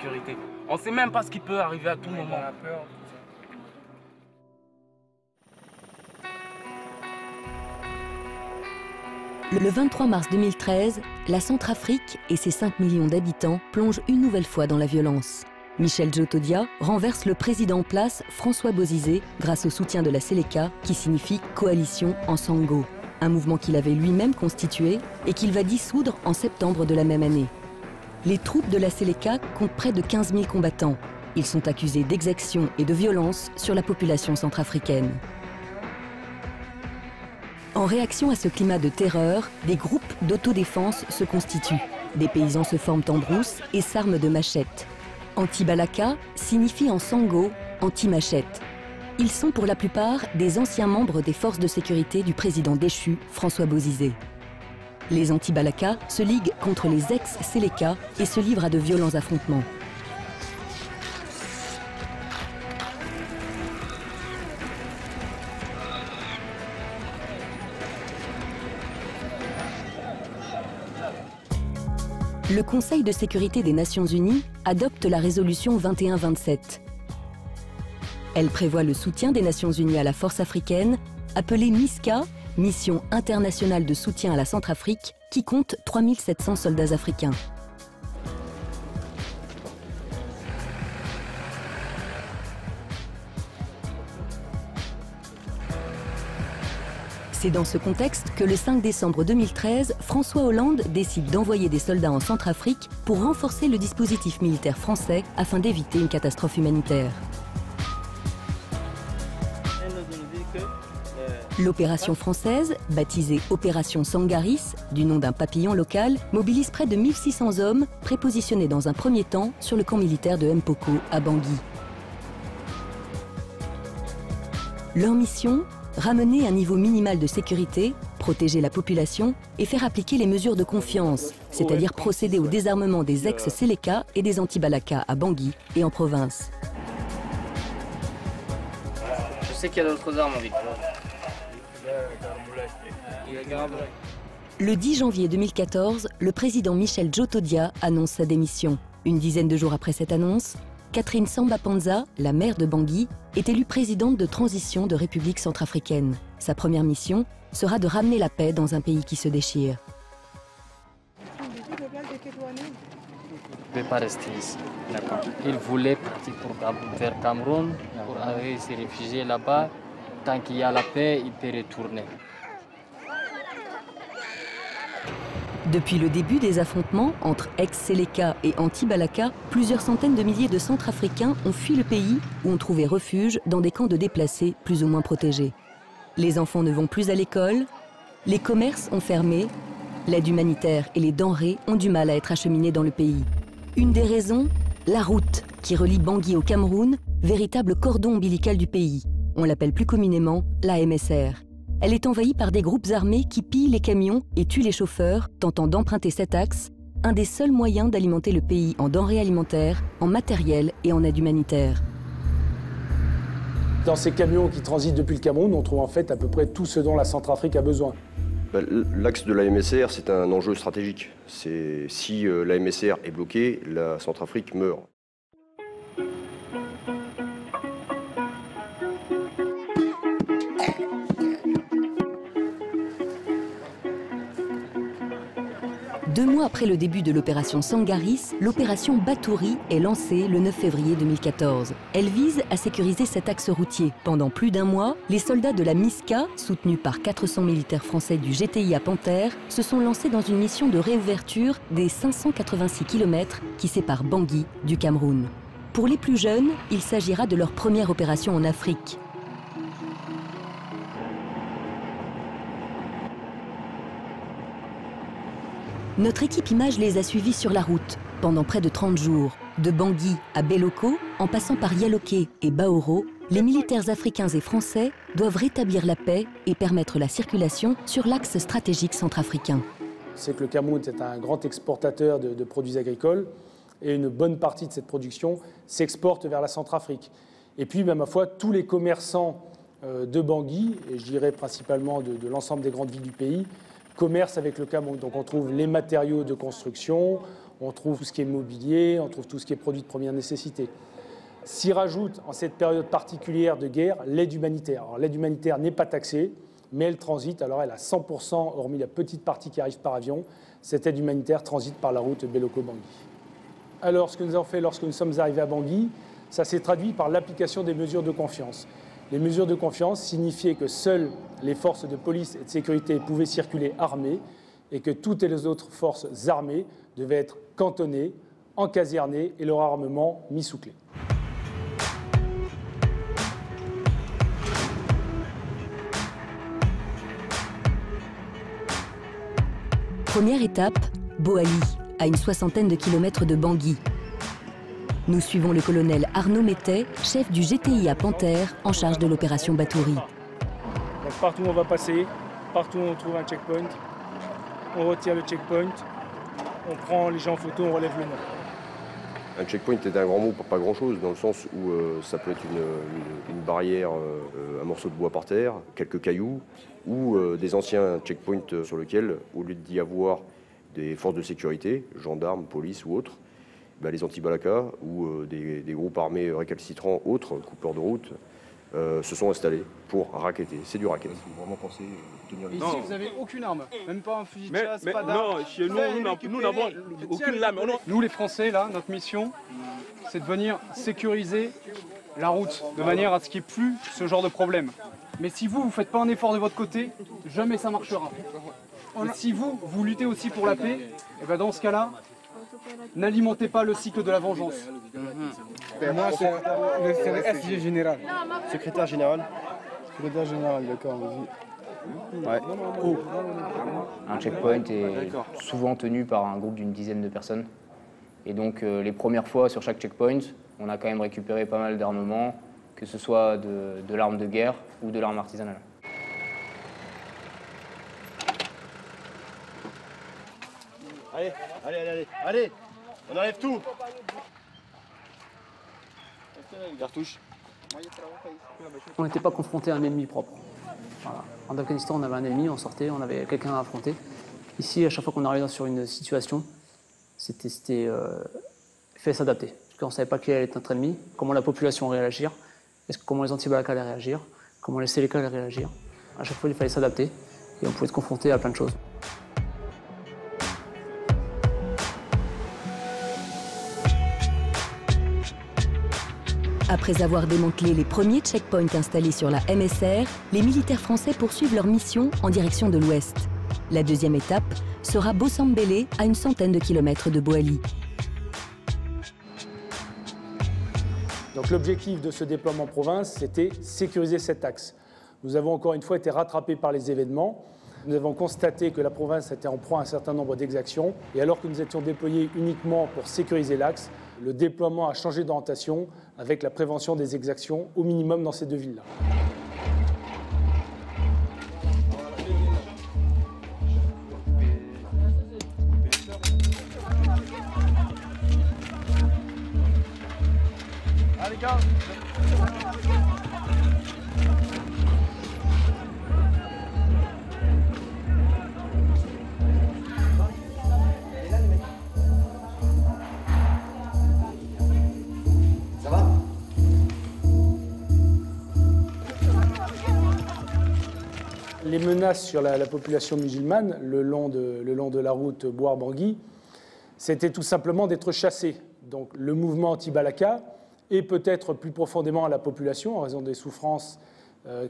sécurité. On ne sait même pas ce qui peut arriver à tout moment. Le 23 mars 2013, la Centrafrique et ses 5 millions d'habitants plongent une nouvelle fois dans la violence. Michel Djotodia renverse le président en place, François Bozizé, grâce au soutien de la Séléka, qui signifie Coalition en Sango, un mouvement qu'il avait lui-même constitué et qu'il va dissoudre en septembre de la même année. Les troupes de la Séléka comptent près de 15 000 combattants. Ils sont accusés d'exactions et de violence sur la population centrafricaine. En réaction à ce climat de terreur, des groupes d'autodéfense se constituent. Des paysans se forment en brousse et s'arment de machettes. Anti-Balaka signifie en sango anti-machette. Ils sont pour la plupart des anciens membres des forces de sécurité du président déchu, François Bozizé. Les anti-Balaka se liguent contre les ex-Séléka et se livrent à de violents affrontements. Le Conseil de sécurité des Nations Unies adopte la résolution 2127. Elle prévoit le soutien des Nations Unies à la force africaine, appelée MISCA, Mission internationale de soutien à la Centrafrique, qui compte 3700 soldats africains. C'est dans ce contexte que le 5 décembre 2013, François Hollande décide d'envoyer des soldats en Centrafrique pour renforcer le dispositif militaire français afin d'éviter une catastrophe humanitaire. L'opération française, baptisée Opération Sangaris, du nom d'un papillon local, mobilise près de 1600 hommes prépositionnés dans un premier temps sur le camp militaire de Mpoko à Bangui. Leur mission ? Ramener un niveau minimal de sécurité, protéger la population et faire appliquer les mesures de confiance, c'est-à-dire procéder au désarmement des ex-Séléka et des anti-Balaka à Bangui et en province. Je sais qu'il y a d'autres armes avec. Le 10 janvier 2014, le président Michel Djotodia annonce sa démission. Une dizaine de jours après cette annonce, Catherine Samba-Panza, la maire de Bangui, est élue présidente de transition de République centrafricaine. Sa première mission sera de ramener la paix dans un pays qui se déchire. Il ne peut pas rester ici. Il voulait partir vers Cameroun pour aller se réfugier là-bas. Tant qu'il y a la paix, il peut retourner. Depuis le début des affrontements entre ex-Séléka et anti-Balaka, plusieurs centaines de milliers de Centrafricains ont fui le pays ou ont trouvé refuge dans des camps de déplacés plus ou moins protégés. Les enfants ne vont plus à l'école, les commerces ont fermé, l'aide humanitaire et les denrées ont du mal à être acheminées dans le pays. Une des raisons, la route qui relie Bangui au Cameroun, véritable cordon ombilical du pays. On l'appelle plus communément la MSR. Elle est envahie par des groupes armés qui pillent les camions et tuent les chauffeurs, tentant d'emprunter cet axe, un des seuls moyens d'alimenter le pays en denrées alimentaires, en matériel et en aide humanitaire. Dans ces camions qui transitent depuis le Cameroun, on trouve en fait à peu près tout ce dont la Centrafrique a besoin. L'axe de la MSR, c'est un enjeu stratégique. Si la MSR est bloquée, la Centrafrique meurt. Deux mois après le début de l'opération Sangaris, l'opération Batouri est lancée le 9 février 2014. Elle vise à sécuriser cet axe routier. Pendant plus d'un mois, les soldats de la MISCA, soutenus par 400 militaires français du GTIA Panthère, se sont lancés dans une mission de réouverture des 586 km qui séparent Bangui du Cameroun. Pour les plus jeunes, il s'agira de leur première opération en Afrique. Notre équipe Image les a suivis sur la route pendant près de 30 jours. De Bangui à Beloko, en passant par Yaloké et Baoro, les militaires africains et français doivent rétablir la paix et permettre la circulation sur l'axe stratégique centrafricain. C'est que le Cameroun est un grand exportateur de produits agricoles et une bonne partie de cette production s'exporte vers la Centrafrique. Et puis, ma foi, tous les commerçants de Bangui, et je dirais principalement de l'ensemble des grandes villes du pays, commerce avec le Cameroun. Donc on trouve les matériaux de construction, on trouve tout ce qui est mobilier, on trouve tout ce qui est produit de première nécessité. S'y rajoute, en cette période particulière de guerre, l'aide humanitaire. Alors l'aide humanitaire n'est pas taxée, mais elle transite, alors elle a 100%, hormis la petite partie qui arrive par avion, cette aide humanitaire transite par la route Beloko-Bangui. Alors ce que nous avons fait lorsque nous sommes arrivés à Bangui, ça s'est traduit par l'application des mesures de confiance. Les mesures de confiance signifiaient que seules les forces de police et de sécurité pouvaient circuler armées et que toutes les autres forces armées devaient être cantonnées, encasernées et leur armement mis sous clé. Première étape, Boali, à une 60aine de kilomètres de Bangui. Nous suivons le colonel Arnaud Mettet, chef du GTI à Panthère, en charge de l'opération Batouri. Donc partout où on va passer, partout où on trouve un checkpoint, on retire le checkpoint, on prend les gens en photo, on relève le nom. Un checkpoint est un grand mot pour pas grand-chose, dans le sens où ça peut être une barrière, un morceau de bois par terre, quelques cailloux, ou des anciens checkpoints sur lesquels, au lieu d'y avoir des forces de sécurité, gendarmes, police ou autres, les anti-balaka ou des groupes armés récalcitrants, autres, coupeurs de route, se sont installés pour racketter. C'est du racket. Vous vraiment pensé tenir les... Ici, vous n'avez aucune arme, même pas un fusil de chasse, pas d'arme. Non, chez nous n'avons aucune lame. Nous, les Français, là, notre mission, c'est de venir sécuriser la route, de manière à ce qu'il n'y ait plus ce genre de problème. Mais si vous ne faites pas un effort de votre côté, jamais ça marchera. Et si vous luttez aussi pour la paix, et ben dans ce cas-là, n'alimentez pas le cycle de la vengeance. Moi, c'est le SG général. Secrétaire général. Secrétaire général, d'accord, vas-y. Ouais. Un checkpoint est souvent tenu par un groupe d'une dizaine de personnes. Et donc les premières fois sur chaque checkpoint, on a quand même récupéré pas mal d'armements, que ce soit de l'arme de guerre ou de l'arme artisanale. Allez, on enlève tout. Cartouche. On n'était pas confronté à un ennemi propre. Voilà. En Afghanistan, on avait un ennemi, on sortait, on avait quelqu'un à affronter. Ici, à chaque fois qu'on arrivait sur une situation, c'était fait s'adapter. Parce qu'on ne savait pas quel allait être notre ennemi, comment la population allait réagir, comment les anti-balaka allaient réagir, comment les Séléka allaient réagir. À chaque fois, il fallait s'adapter et on pouvait se confronter à plein de choses. Après avoir démantelé les premiers checkpoints installés sur la MSR, les militaires français poursuivent leur mission en direction de l'ouest. La deuxième étape sera Bossambélé, à une centaine de kilomètres de Boali. Donc l'objectif de ce déploiement en province, c'était sécuriser cet axe. Nous avons encore une fois été rattrapés par les événements. Nous avons constaté que la province était en proie à un certain nombre d'exactions. Et alors que nous étions déployés uniquement pour sécuriser l'axe, le déploiement a changé d'orientation avec la prévention des exactions au minimum dans ces deux villes-là. Allez, gars. Les menaces sur la population musulmane le long de la route Boar-Bangui, c'était tout simplement d'être chassés. Donc le mouvement anti-balaka et peut-être plus profondément à la population en raison des souffrances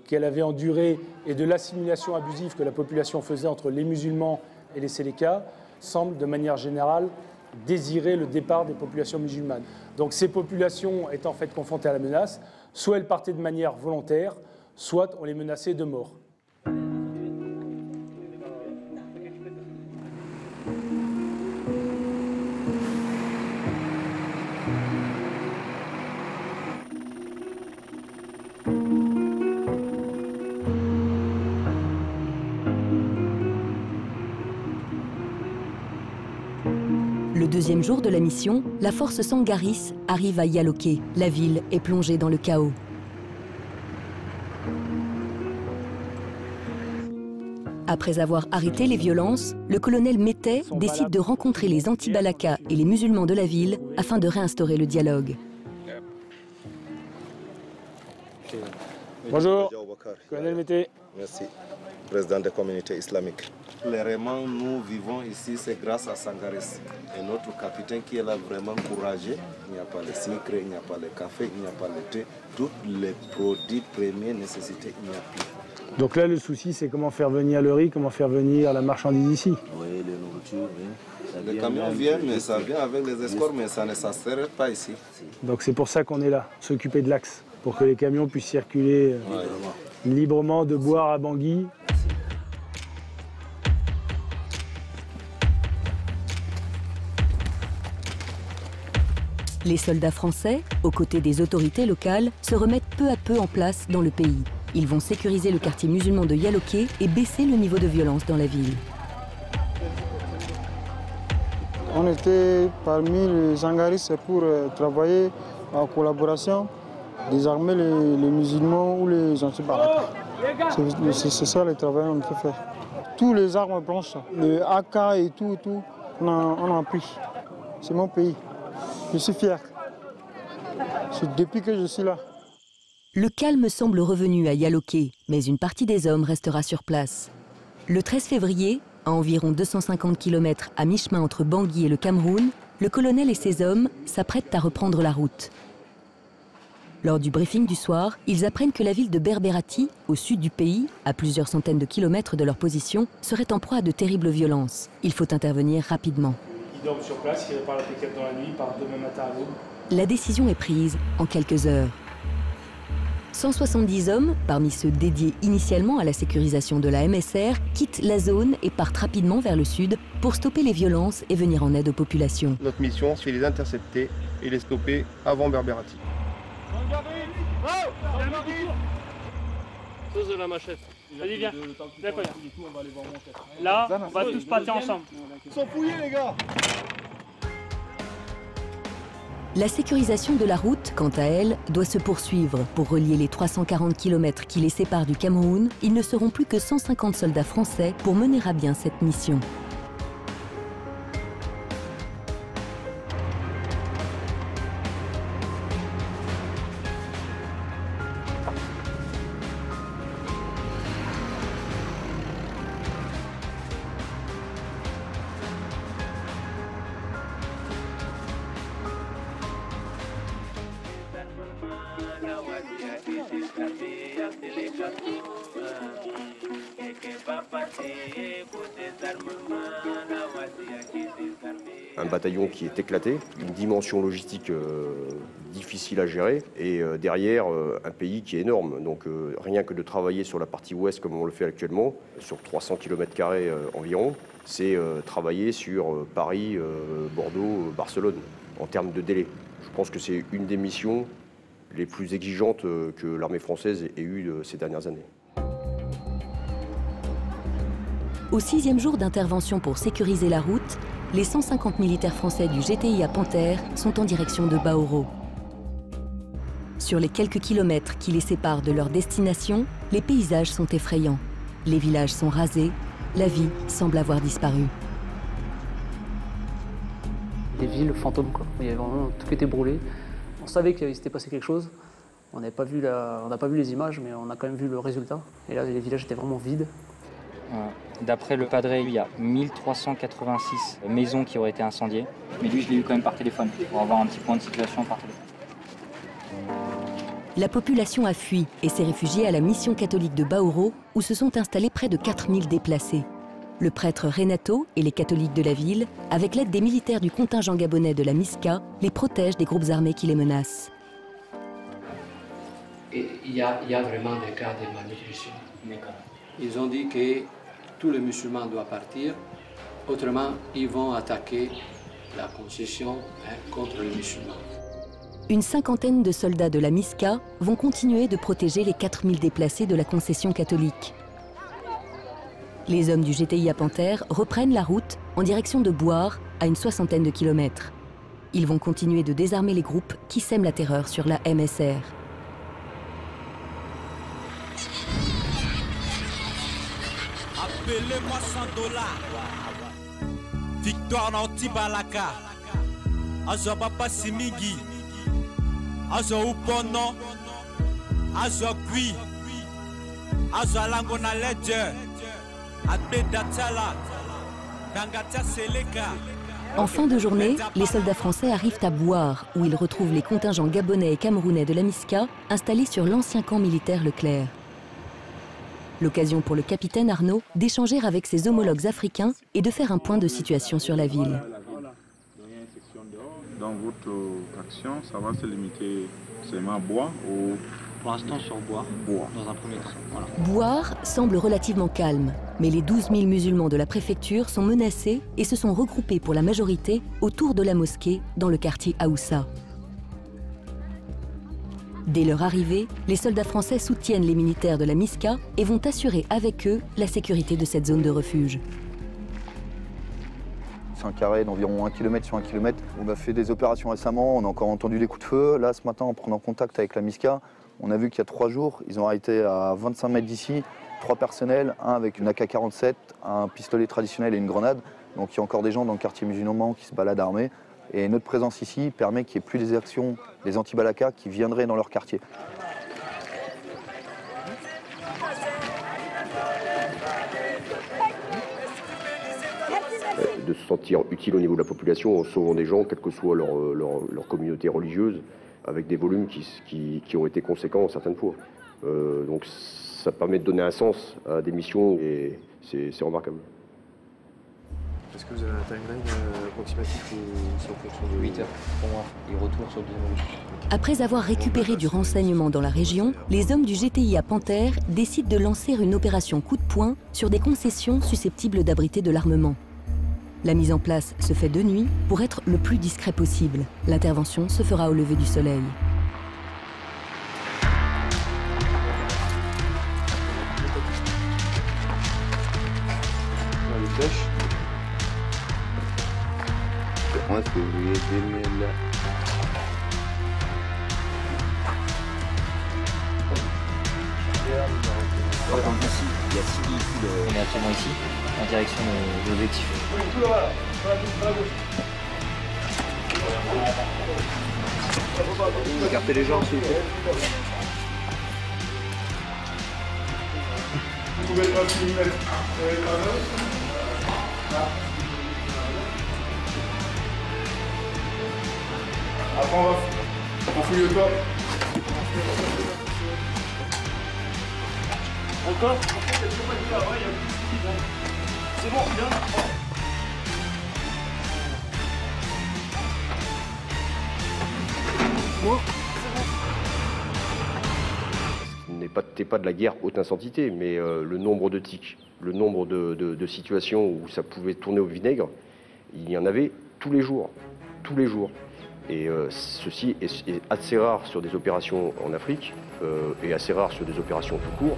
qu'elle avait endurées et de l'assimilation abusive que la population faisait entre les musulmans et les Séléka, semble de manière générale désirer le départ des populations musulmanes. Donc ces populations étant en fait confrontées à la menace, soit elles partaient de manière volontaire, soit on les menaçait de mort. Le deuxième jour de la mission, la force Sangaris arrive à Yaloké. La ville est plongée dans le chaos. Après avoir arrêté les violences, le colonel Métet décide de rencontrer les anti-Balaka et les musulmans de la ville afin de réinstaurer le dialogue. Bonjour, colonel Métet. Merci, président de la communauté islamique. Vraiment, nous vivons ici, c'est grâce à Sangaris et notre capitaine qui est là vraiment courageux. Il n'y a pas le sucre, il n'y a pas le café, il n'y a pas le thé. Tous les produits premières nécessités, il n'y a plus. Donc là, le souci, c'est comment faire venir le riz, comment faire venir la marchandise ici. Oui, les nourritures, oui. Les camions viennent, mais ça vient avec les escorts, mais ça ne s'arrête pas ici. Donc c'est pour ça qu'on est là, s'occuper de l'axe, pour que les camions puissent circuler librement de Boire à Bangui. Les soldats français, aux côtés des autorités locales, se remettent peu à peu en place dans le pays. Ils vont sécuriser le quartier musulman de Yaloké et baisser le niveau de violence dans la ville. On était parmi les Sangaris pour travailler en collaboration, désarmer les musulmans ou les anti-Balaka. C'est ça le travail qu'on peut faire. Tous les armes blanches, le AK et tout, on en a pris. C'est mon pays. Je suis fier. C'est depuis que je suis là. Le calme semble revenu à Yaloké, mais une partie des hommes restera sur place. Le 13 février, à environ 250 km à mi-chemin entre Bangui et le Cameroun, le colonel et ses hommes s'apprêtent à reprendre la route. Lors du briefing du soir, ils apprennent que la ville de Berberati, au sud du pays, à plusieurs centaines de kilomètres de leur position, serait en proie à de terribles violences. Il faut intervenir rapidement. Ils dorment sur place, ils réparent l'impeccable dans la nuit, ils partent demain matin à l'aube. La décision est prise en quelques heures. 170 hommes, parmi ceux dédiés initialement à la sécurisation de la MSR, quittent la zone et partent rapidement vers le sud pour stopper les violences et venir en aide aux populations. Notre mission, c'est les intercepter et les stopper avant Berberati. Pose de la machette. Vas-y, viens. D'accord. Là, on va tous partir ensemble. Ils sont fouillés, les gars. La sécurisation de la route, quant à elle, doit se poursuivre. Pour relier les 340 km qui les séparent du Cameroun, ils ne seront plus que 150 soldats français pour mener à bien cette mission. Un bataillon qui est éclaté, une dimension logistique difficile à gérer et derrière un pays qui est énorme. Donc rien que de travailler sur la partie ouest comme on le fait actuellement, sur 300 km² environ, c'est travailler sur Paris, Bordeaux, Barcelone en termes de délai. Je pense que c'est une des missions les plus exigeantes que l'armée française ait eues ces dernières années. Au 6e jour d'intervention pour sécuriser la route, les 150 militaires français du GTIA Panthère sont en direction de Baoro. Sur les quelques kilomètres qui les séparent de leur destination, les paysages sont effrayants. Les villages sont rasés, la vie semble avoir disparu. Des villes fantômes, quoi. Il y avait vraiment tout qui était brûlé. On savait qu'il s'était passé quelque chose. On n'a pas vu les images, mais on a quand même vu le résultat. Et là, les villages étaient vraiment vides. D'après le padré, il y a 1386 maisons qui auraient été incendiées. Mais lui, je l'ai eu quand même par téléphone, pour avoir un petit point de situation par téléphone. La population a fui et s'est réfugiée à la mission catholique de Baoro, où se sont installés près de 4000 déplacés. Le prêtre Renato et les catholiques de la ville, avec l'aide des militaires du contingent gabonais de la MISCA, les protègent des groupes armés qui les menacent. Il y a vraiment des cas de malnutrition. Ils ont dit que tous les musulmans doivent partir, autrement ils vont attaquer la concession contre les musulmans. Une cinquantaine de soldats de la MISCA vont continuer de protéger les 4000 déplacés de la concession catholique. Les hommes du GTIA Panthère reprennent la route en direction de Boire, à une 60aine de kilomètres. Ils vont continuer de désarmer les groupes qui sèment la terreur sur la MSR. appelez-moi $100. Victoire Nauti Balaka. Azo Papa Simigi. Azo Upono. Azo Gui. Azo Alangona Ledger. Abedatala. Dangata Seleka. En fin de journée, les soldats français arrivent à Bouar, où ils retrouvent les contingents gabonais et camerounais de la MISCA installés sur l'ancien camp militaire Leclerc. L'occasion pour le capitaine Arnaud d'échanger avec ses homologues africains et de faire un point de situation sur la ville. Dans votre action, ça va se limiter seulement à Bouar ou... Pour l'instant sur Bouar, dans un premier temps. Voilà. Bouar semble relativement calme, mais les 12 000 musulmans de la préfecture sont menacés et se sont regroupés pour la majorité autour de la mosquée dans le quartier Aoussa. Dès leur arrivée, les soldats français soutiennent les militaires de la MISCA et vont assurer avec eux la sécurité de cette zone de refuge. C'est un carré d'environ 1 km sur 1 km. On a fait des opérations récemment, on a encore entendu des coups de feu. Là, ce matin, en prenant contact avec la MISCA, on a vu qu'il y a 3 jours, ils ont arrêté à 25 mètres d'ici 3 personnels, un avec une AK-47, un pistolet traditionnel et une grenade. Donc il y a encore des gens dans le quartier musulman qui se baladent armés. Et notre présence ici permet qu'il n'y ait plus des actions des anti-balaka qui viendraient dans leur quartier. De se sentir utile au niveau de la population en sauvant des gens, quelle que soit leur communauté religieuse, avec des volumes qui ont été conséquents certaines fois. Donc ça permet de donner un sens à des missions et c'est remarquable. Est-ce que vous avez un timeline approximatif ou c'est en fonction de... 8 heures pour moi, et retour sur le deuxième objectif. Après avoir récupéré du renseignement dans la région, les hommes du GTIA Panthère décident de lancer une opération coup de poing sur des concessions susceptibles d'abriter de l'armement. La mise en place se fait de nuit pour être le plus discret possible. L'intervention se fera au lever du soleil. Le 11 février 2000. Donc ici, il y a 6 véhicules. On est actuellement ici, en direction de l'objectif. Écartez les jambes, s'il vous plaît. Vous pouvez pas filmer. Après, on fouille le toit. Encore? C'est bon, viens. Ce n'est pas de la guerre haute intensité, mais le nombre de tics, le nombre de situations où ça pouvait tourner au vinaigre, il y en avait tous les jours. Tous les jours. Et ceci est assez rare sur des opérations en Afrique et assez rare sur des opérations tout court.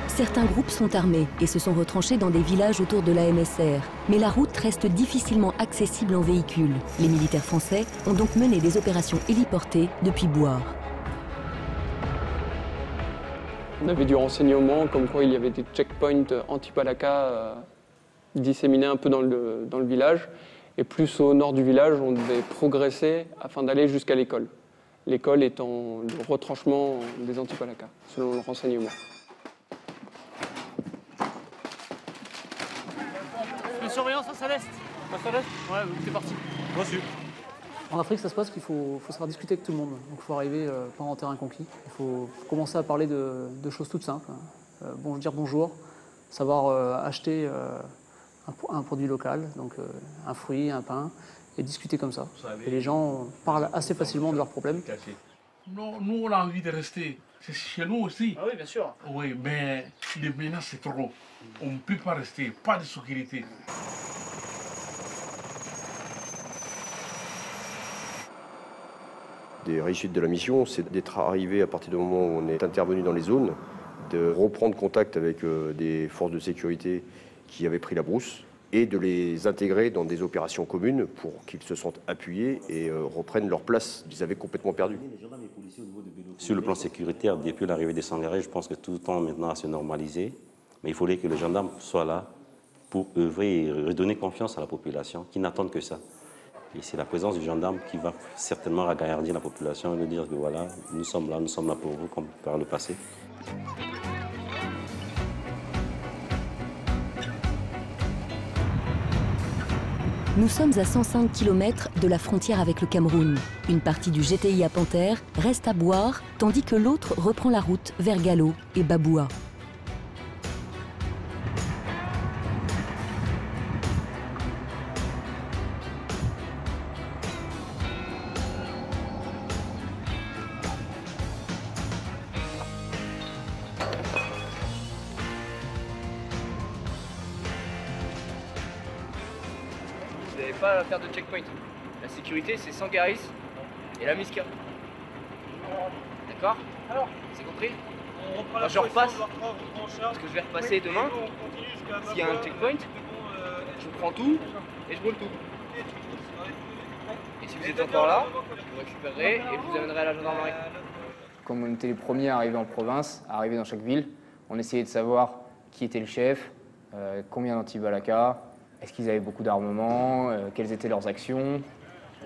Certains groupes sont armés et se sont retranchés dans des villages autour de la MSR. Mais la route reste difficilement accessible en véhicule. Les militaires français ont donc mené des opérations héliportées depuis Bouar. On avait du renseignement comme quoi il y avait des checkpoints anti-balaka disséminés un peu dans le village. Et plus au nord du village, on devait progresser afin d'aller jusqu'à l'école. L'école étant le retranchement des anti-balaka, selon le renseignement. Le surveillance face à l'est. Face à l'est? Ouais, t'es parti. Reçu. En Afrique, ça se passe qu'il faut savoir discuter avec tout le monde. Donc il faut arriver pas en terrain conquis. Il faut commencer à parler de choses toutes simples. Dire bonjour, savoir acheter un produit local, donc un fruit, un pain, et discuter comme ça. Et les gens parlent assez facilement de leurs problèmes. Non, nous on a envie de rester. C'est chez nous aussi. Ah oui, bien sûr. Oui, mais les menaces c'est trop. On ne peut pas rester, pas de sécurité. Des réussites de la mission, c'est d'être arrivé à partir du moment où on est intervenu dans les zones, de reprendre contact avec des forces de sécurité qui avaient pris la brousse et de les intégrer dans des opérations communes pour qu'ils se sentent appuyés et reprennent leur place qu'ils avaient complètement perdue. Sur le plan sécuritaire, depuis l'arrivée des Sangarés, je pense que tout tend maintenant à se normaliser. Mais il faudrait que les gendarmes soient là pour œuvrer et redonner confiance à la population, qui n'attendent que ça. Et c'est la présence du gendarme qui va certainement ragaillardir la population et lui dire que voilà, nous sommes là pour vous, comme par le passé. Nous sommes à 105 km de la frontière avec le Cameroun. Une partie du GTI à Panthère reste à Boire, tandis que l'autre reprend la route vers Galo et Baboua. Vous n'avez pas à faire de checkpoint. La sécurité, c'est Sangaris et la Miska. D'accord? C'est compris? Quand je repasse, parce que je vais repasser demain, s'il y a un checkpoint, je prends tout et je brûle tout. Et si vous êtes encore là, vous récupérerez et je vous amènerai à la gendarmerie. Comme on était les premiers à arriver en province, à arriver dans chaque ville, on essayait de savoir qui était le chef, combien d'anti-balaka, est-ce qu'ils avaient beaucoup d'armement, quelles étaient leurs actions,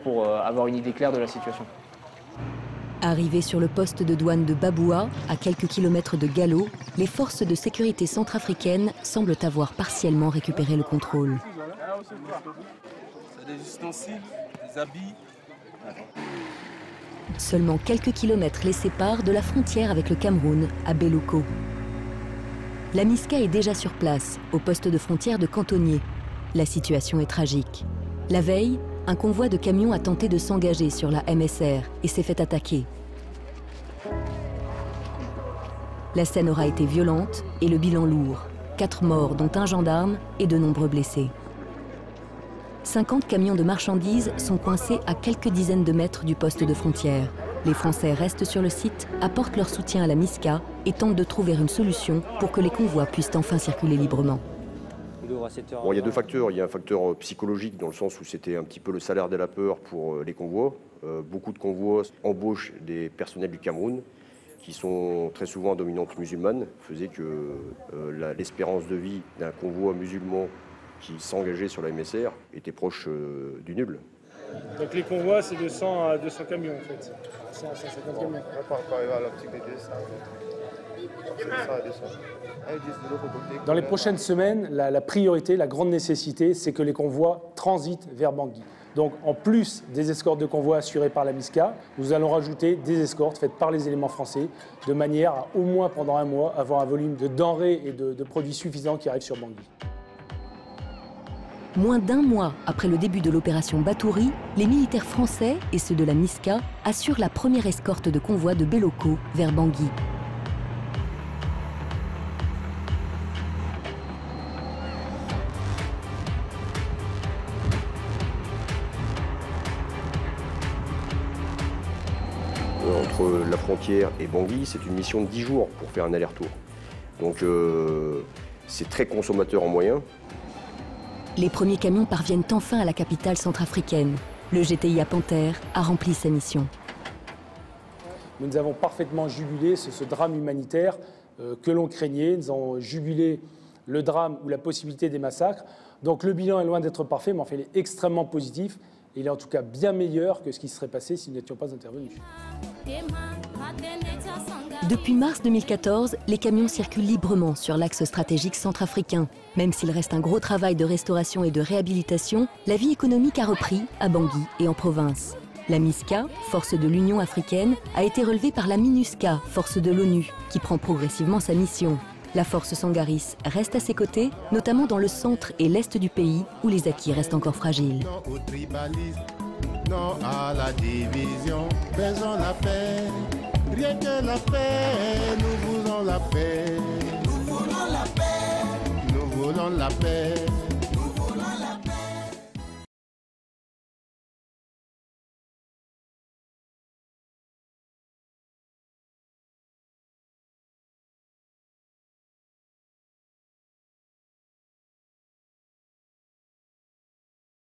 pour avoir une idée claire de la situation. Arrivés sur le poste de douane de Baboua, à quelques kilomètres de Galo, les forces de sécurité centrafricaines semblent avoir partiellement récupéré le contrôle. C'est des ustensiles, des habits. Seulement quelques kilomètres les séparent de la frontière avec le Cameroun, à Beloko. La Miska est déjà sur place, au poste de frontière de Cantonnier. La situation est tragique. La veille, un convoi de camions a tenté de s'engager sur la MSR et s'est fait attaquer. La scène aura été violente et le bilan lourd. 4 morts, dont un gendarme, et de nombreux blessés. 50 camions de marchandises sont coincés à quelques dizaines de mètres du poste de frontière. Les Français restent sur le site, apportent leur soutien à la Miska et tentent de trouver une solution pour que les convois puissent enfin circuler librement. Bon, il y a deux facteurs. Il y a un facteur psychologique dans le sens où c'était un petit peu le salaire de la peur pour les convois. Beaucoup de convois embauchent des personnels du Cameroun qui sont très souvent à dominante musulmane, faisait que l'espérance de vie d'un convoi musulman qui s'engageait sur la MSR était proche du nul. Donc les convois, c'est de 100 à 200 camions en fait. 100 à 150 camions. Dans les prochaines semaines, la priorité, la grande nécessité, c'est que les convois transitent vers Bangui. Donc en plus des escortes de convois assurées par la Miska, nous allons rajouter des escortes faites par les éléments français, de manière à au moins pendant un mois avoir un volume de denrées et de produits suffisants qui arrivent sur Bangui. Moins d'un mois après le début de l'opération Batouri, les militaires français et ceux de la Miska assurent la première escorte de convoi de Beloko vers Bangui. Entre la frontière et Bangui, c'est une mission de 10 jours pour faire un aller-retour. Donc c'est très consommateur en moyens. Les premiers camions parviennent enfin à la capitale centrafricaine. Le GTI à Panthère a rempli sa mission. Nous avons parfaitement jubilé ce drame humanitaire que l'on craignait. Nous avons jubilé le drame ou la possibilité des massacres. Donc le bilan est loin d'être parfait, mais enfin, il est extrêmement positif. Il est en tout cas bien meilleur que ce qui serait passé si nous n'étions pas intervenus. Depuis mars 2014, les camions circulent librement sur l'axe stratégique centrafricain. Même s'il reste un gros travail de restauration et de réhabilitation, la vie économique a repris à Bangui et en province. La Miska, force de l'Union africaine, a été relevée par la MINUSCA, force de l'ONU, qui prend progressivement sa mission. La force Sangaris reste à ses côtés, notamment dans le centre et l'est du pays, où les acquis restent encore fragiles. Non à la division, faisons la paix, rien que la paix, nous voulons la paix. Nous voulons la paix. Nous voulons la paix.